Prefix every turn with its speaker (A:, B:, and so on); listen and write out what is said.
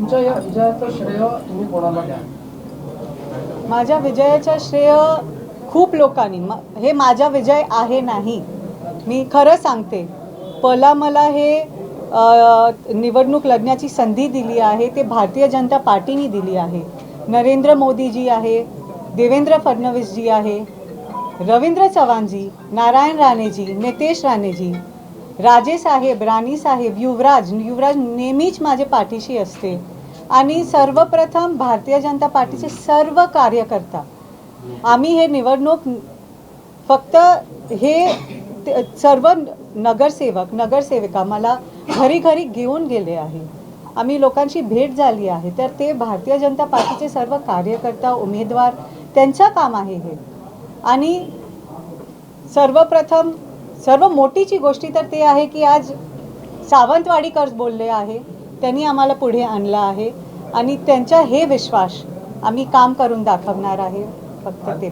A: तुमच्या या विजयाचं श्रेय तुम्ही कोणाला द्या?
B: माझ्या विजयाचं श्रेय खूप लोकांनी, हे माझा विजय आहे नाही, मी खरं सांगते. मला हे निवडणूक लढण्याची संधी दिली आहे ते भारतीय जनता पार्टीने दिली आहे. नरेंद्र मोदीजी आहे, देवेंद्र फडणवीसजी आहे, रवींद्र चव्हाणजी, नारायण राणेजी, नितेश राणेजी, राजे साहेब, राणी साहेब, युवराज नेहमीच माझे पाठीशी असते. आणि सर्वप्रथम भारतीय जनता पार्टीचे सर्व कार्यकर्ता. आम्ही हे निवडणूक फक्त हे सर्व नगरसेविका मला घरी घरी घेऊन गेले आहे. आम्ही लोकांची भेट झाली आहे. तर ते भारतीय जनता पार्टीचे सर्व कार्यकर्ता, उमेदवार, त्यांचं काम आहे हे. आणि सर्वप्रथम सर्व मोठीची गोष्टी तर ते आहे की आज सावंतवाडीकर बोलले आहे, त्यांनी आम्हाला पुढे आणलं आहे आणि त्यांचा हे विश्वास आम्ही काम करून दाखवणार आहे. फक्त ते